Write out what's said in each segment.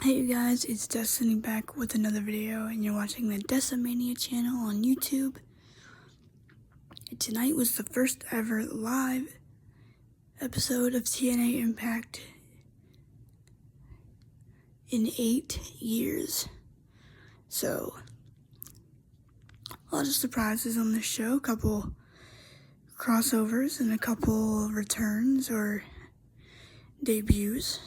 Hey you guys, it's Destiny back with another video, and you're watching the Decimania channel on YouTube. Tonight was the first ever live episode of TNA Impact in 8 years. So, a lot of surprises on this show, a couple crossovers and a couple returns or debuts.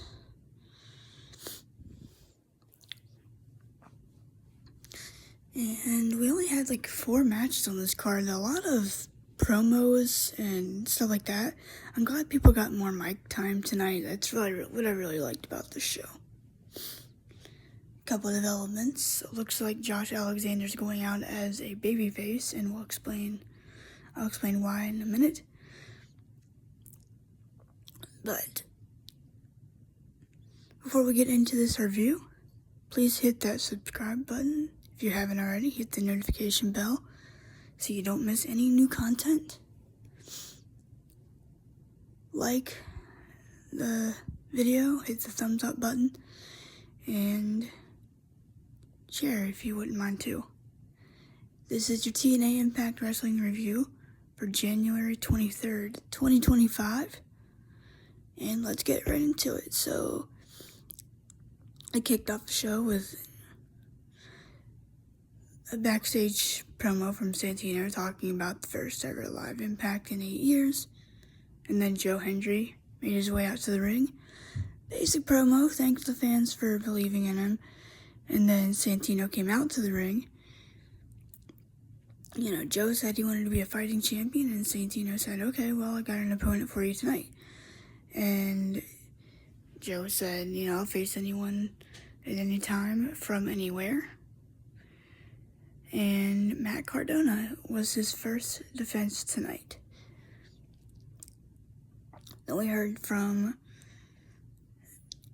And we only had like 4 matches on this card, a lot of promos and stuff like that. I'm glad people got more mic time tonight. That's really what I really liked about this show. Couple of developments. It looks like Josh Alexander's going out as a babyface, and I'll explain why in a minute. But before we get into this review, please hit that subscribe button. If you haven't already, hit the notification bell so you don't miss any new content. Like the video, hit the thumbs up button, and share if you wouldn't mind too. This is your TNA Impact Wrestling review for January 23rd, 2025. And let's get right into it. So, I kicked off the show with a backstage promo from Santino talking about the first ever live Impact in 8 years. And then Joe Hendry made his way out to the ring. Basic promo, thanks the fans for believing in him. And then Santino came out to the ring. Joe said he wanted to be a fighting champion, and Santino said, okay, well, I got an opponent for you tonight. And Joe said, I'll face anyone at any time from anywhere. And Matt Cardona was his first defense tonight. Then we heard from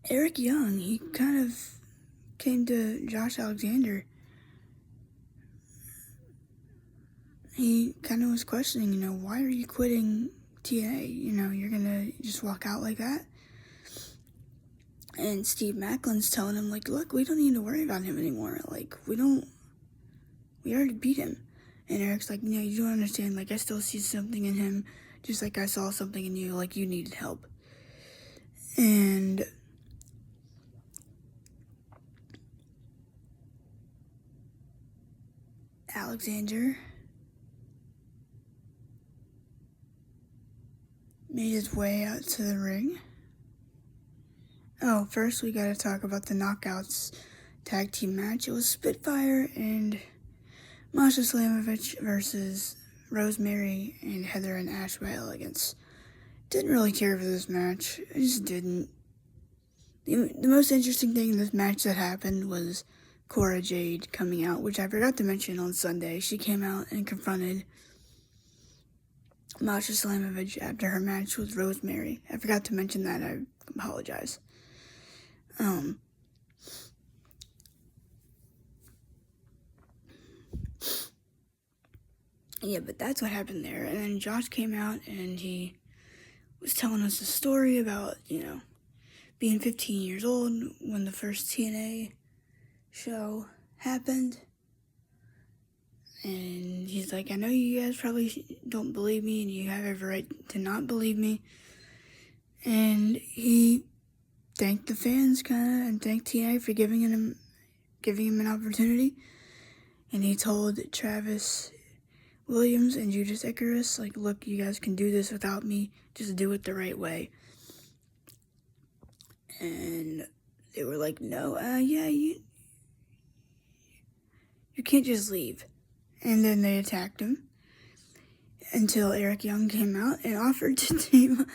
Eric Young. He kind of came to Josh Alexander. He kind of was questioning, why are you quitting TNA? You're going to just walk out like that? And Steve Macklin's telling him, look, we don't need to worry about him anymore. We already beat him. And Eric's like, you don't understand. I still see something in him, just like I saw something in you, you needed help. And Alexander made his way out to the ring. Oh, first we gotta talk about the Knockouts tag team match. It was Spitfire and Masha Slamovich versus Rosemary and Heather and Ash by Elegance. Didn't really care for this match. I just didn't. The most interesting thing in this match that happened was Cora Jade coming out, which I forgot to mention on Sunday. She came out and confronted Masha Slamovich after her match with Rosemary. I forgot to mention that. I apologize. Yeah, but that's what happened there. And then Josh came out and he was telling us a story about, being 15 years old when the first TNA show happened. And he's like, I know you guys probably don't believe me and you have every right to not believe me. And he thanked the fans and thanked TNA for giving him an opportunity. And he told Travis Williams and Judas Icarus, look, you guys can do this without me, just do it the right way. And they were like, no, you can't just leave. And then they attacked him until Eric Young came out and offered to team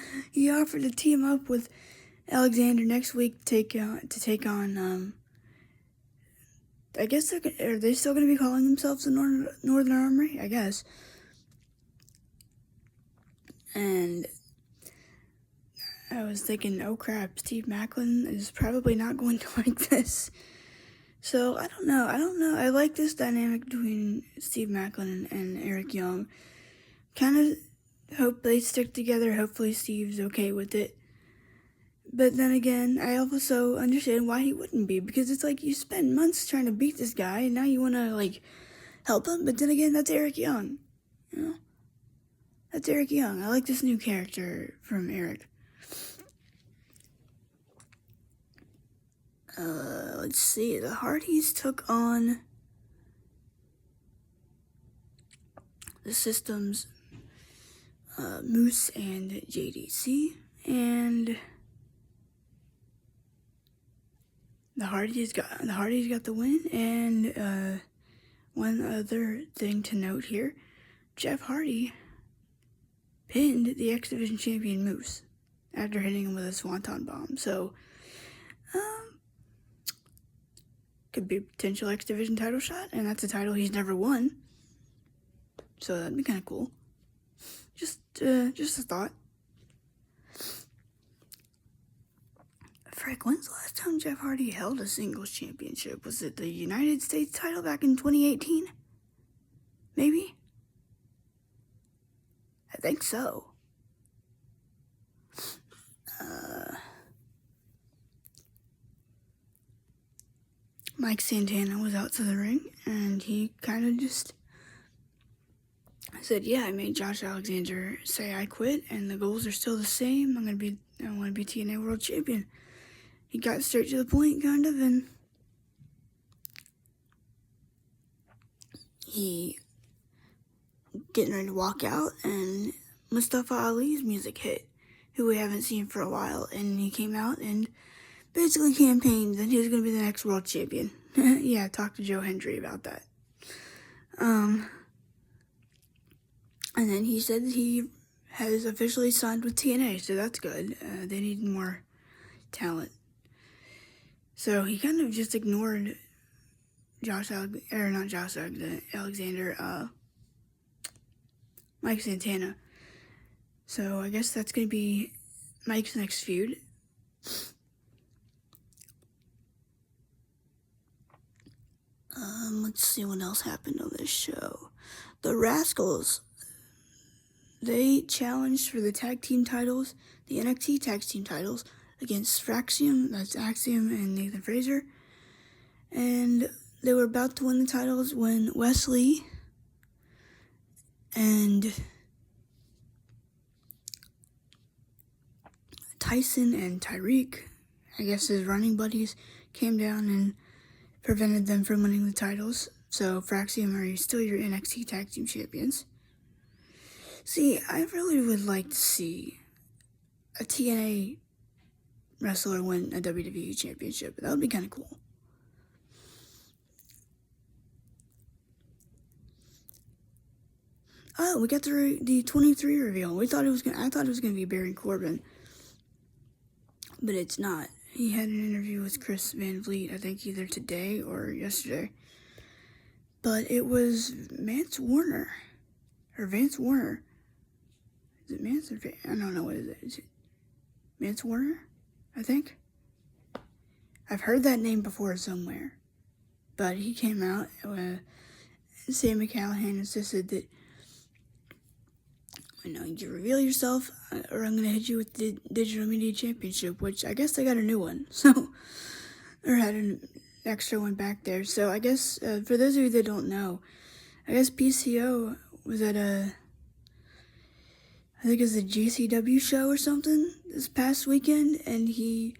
up with Alexander next week to take on I guess are they still going to be calling themselves the Northern Armory? I guess. And I was thinking, oh crap, Steve Macklin is probably not going to like this. So, I don't know. I like this dynamic between Steve Macklin and Eric Young. Kind of hope they stick together. Hopefully Steve's okay with it. But then again, I also understand why he wouldn't be, because it's like you spend months trying to beat this guy, and now you want to, like, help him. But then again, that's Eric Young. You know? That's Eric Young. I like this new character from Eric. Let's see. The Hardys took on the Systems, Moose and JDC, and the Hardys got the win. And one other thing to note here: Jeff Hardy pinned the X Division champion Moose after hitting him with a Swanton Bomb. So, could be a potential X Division title shot, and that's a title he's never won. So that'd be kind of cool. Just a thought. Frick, when's the last time Jeff Hardy held a singles championship? Was it the United States title back in 2018? Maybe? I think so. Mike Santana was out to the ring, and he kind of just said, "Yeah, I made Josh Alexander say I quit, and the goals are still the same. I want to be TNA World Champion." He got straight to the point, kind of, and he getting ready to walk out, and Mustafa Ali's music hit, who we haven't seen for a while, and he came out and basically campaigned that he was going to be the next world champion. Yeah, talk to Joe Hendry about that. And then he said that he has officially signed with TNA, so that's good. They need more talent. So he kind of just ignored Alexander, Mike Santana. So I guess that's going to be Mike's next feud. Let's see what else happened on this show. The Rascals, they challenged for the tag team titles, the NXT tag team titles, against Fraxium, that's Axiom and Nathan Fraser. And they were about to win the titles when Wesley and Tyson and Tyreek, I guess his running buddies, came down and prevented them from winning the titles. So Fraxium are still your NXT tag team champions. See, I really would like to see a TNA wrestler win a WWE championship. That would be kind of cool. Oh, we got the 23 reveal. I thought it was gonna be Baron Corbin, but it's not. He had an interview with Chris Van Vliet, I think either today or yesterday. But it was Vance Warner. Is it Vance or Vance? I don't know what it is. Is it Vance Warner? I think. I've heard that name before somewhere. But he came out with Sam Callahan insisted that, you reveal yourself or I'm going to hit you with the Digital Media Championship, which I guess they got a new one. So, or had an extra one back there. So I guess, for those of you that don't know, I guess PCO was at I think it was a GCW show or something this past weekend, and he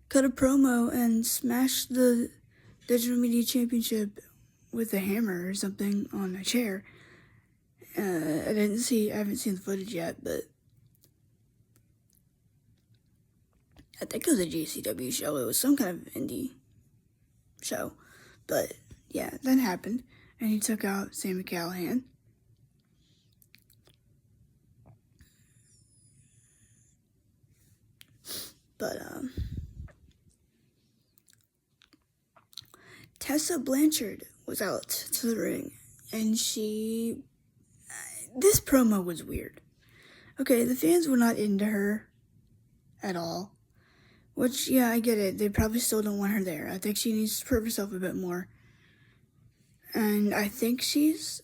cut a promo and smashed the Digital Media Championship with a hammer or something on a chair. I haven't seen the footage yet, but I think it was a GCW show. It was some kind of indie show. But yeah, that happened. And he took out Sammy Callahan. But Tessa Blanchard was out to the ring, and this promo was weird. Okay, the fans were not into her at all, which, yeah, I get it. They probably still don't want her there. I think she needs to prove herself a bit more, and I think she's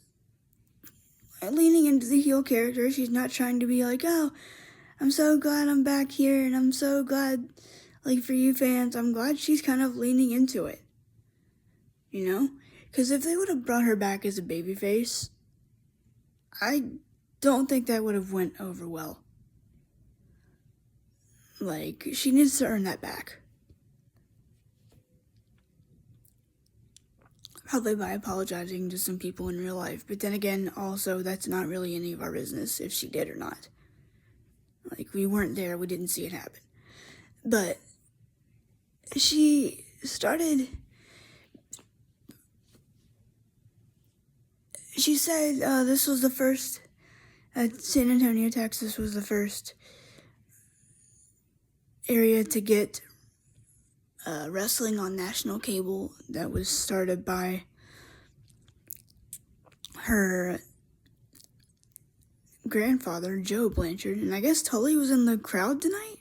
leaning into the heel character. She's not trying to be like, oh, I'm so glad I'm back here, and I'm so glad, like, for you fans, I'm glad she's kind of leaning into it. You know? Because if they would have brought her back as a babyface, I don't think that would have went over well. Like, she needs to earn that back. Probably by apologizing to some people in real life. But then again, also, that's not really any of our business if she did or not. Like, we weren't there, we didn't see it happen. But she started... She said this was the first... San Antonio, Texas was the first area to get wrestling on national cable that was started by her grandfather, Joe Blanchard, and I guess Tully was in the crowd tonight?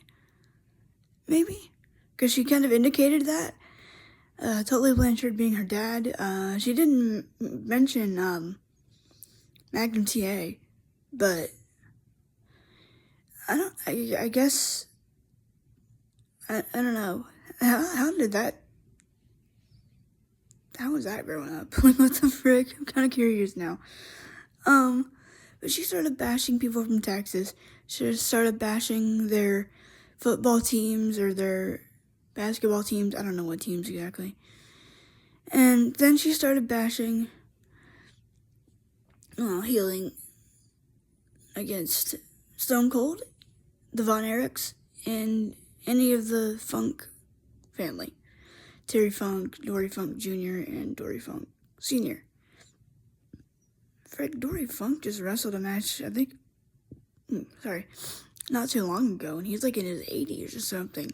Maybe? Because she kind of indicated that. Tully Blanchard being her dad. She didn't mention Magnum TA, but I guess, I don't know. How was that growing up? Like, what the frick? I'm kind of curious now. But she started bashing people from Texas. She started bashing their football teams or their basketball teams. I don't know what teams exactly. And then she started bashing, healing against Stone Cold, the Von Erichs, and any of the Funk family. Terry Funk, Dory Funk Jr., and Dory Funk Sr. Frick, Dory Funk just wrestled a match, I think, not too long ago, and he's like in his 80s or something.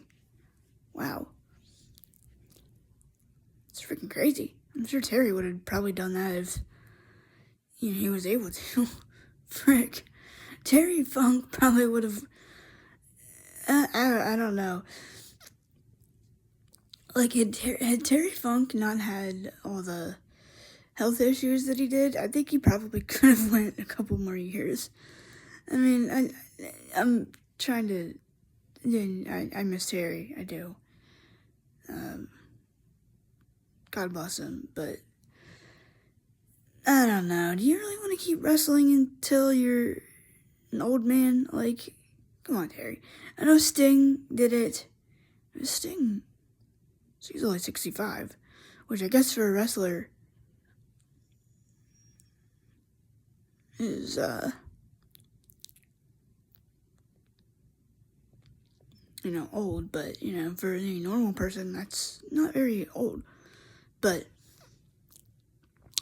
Wow. It's freaking crazy. I'm sure Terry would have probably done that if, he was able to. Frick. Terry Funk probably would have, I don't know. Like, had Terry Funk not had all the health issues that he did, I think he probably could have went a couple more years. I mean, I'm trying to, I miss Terry, I do. God bless him, but I don't know. Do you really want to keep wrestling until you're an old man? Like, come on, Terry. I know Sting did it. Sting, she's only 65, which I guess for a wrestler is, old, but, for any normal person, that's not very old. But,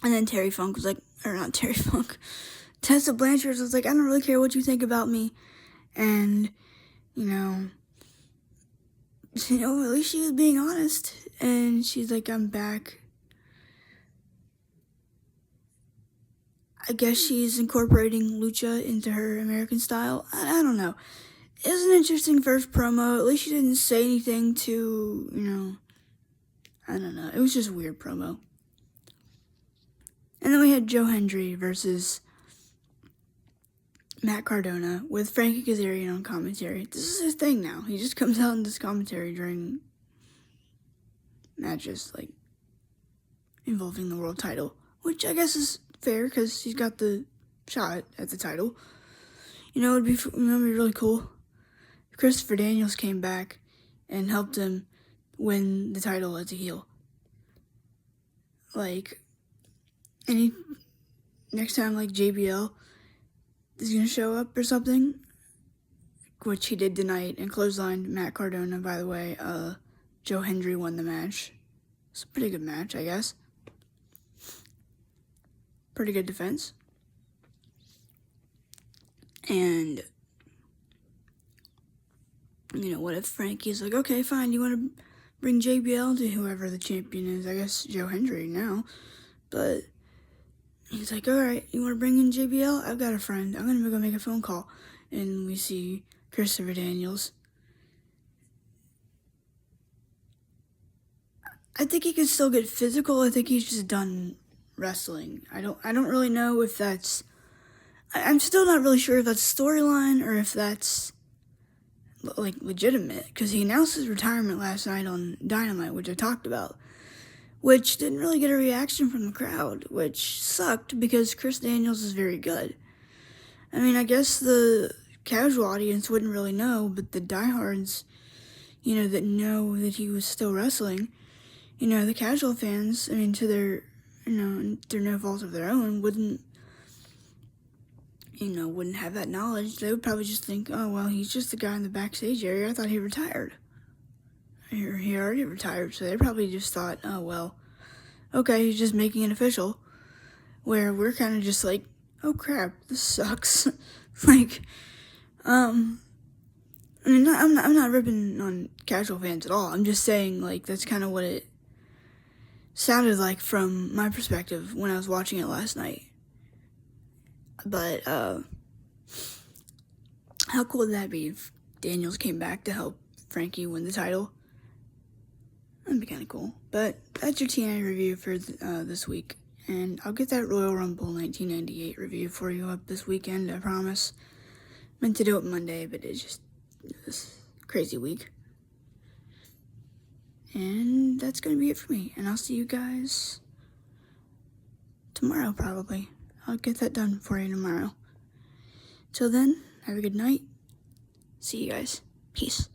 and then Terry Funk was like, or not Terry Funk, Tessa Blanchard was like, I don't really care what you think about me. And, at least she was being honest. And she's like, I'm back. I guess she's incorporating lucha into her American style. I don't know. It was an interesting first promo. At least she didn't say anything to, I don't know. It was just a weird promo. And then we had Joe Hendry versus Matt Cardona with Frankie Kazarian on commentary. This is his thing now. He just comes out in this commentary during matches, like, involving the world title. Which I guess is fair, because he's got the shot at the title. It'd be really cool if Christopher Daniels came back and helped him win the title as a heel. Like, next time, like, JBL is going to show up or something, which he did tonight, and clotheslined Matt Cardona, by the way. Joe Hendry won the match. It's a pretty good match, I guess. Pretty good defense. And, what if Frankie's like, okay, fine, you want to bring JBL to whoever the champion is? I guess Joe Hendry now. But he's like, alright, you want to bring in JBL? I've got a friend. I'm going to go make a phone call. And we see Christopher Daniels. I think he could still get physical. I think he's just done wrestling. I don't really know if that's... I'm still not really sure if that's storyline or if that's like, legitimate, because he announced his retirement last night on Dynamite, which I talked about, which didn't really get a reaction from the crowd, which sucked because Chris Daniels is very good. I mean, I guess the casual audience wouldn't really know, but the diehards, that know that he was still wrestling, the casual fans, I mean, to their, through no fault of their own, wouldn't have that knowledge. They would probably just think, oh, well, he's just the guy in the backstage area. I thought he retired. He already retired, so they probably just thought, oh, well, okay, he's just making it official. Where we're kind of just like, oh, crap, this sucks. Like, I mean, I'm not ripping on casual fans at all. I'm just saying, like, that's kind of what it sounded like from my perspective when I was watching it last night. But, how cool would that be if Daniels came back to help Frankie win the title? That'd be kind of cool. But that's your TNA review for this week. And I'll get that Royal Rumble 1998 review for you up this weekend, I promise. Meant to do it Monday, but it was a crazy week. And that's going to be it for me. And I'll see you guys tomorrow, probably. I'll get that done for you tomorrow. Till then, have a good night. See you guys. Peace.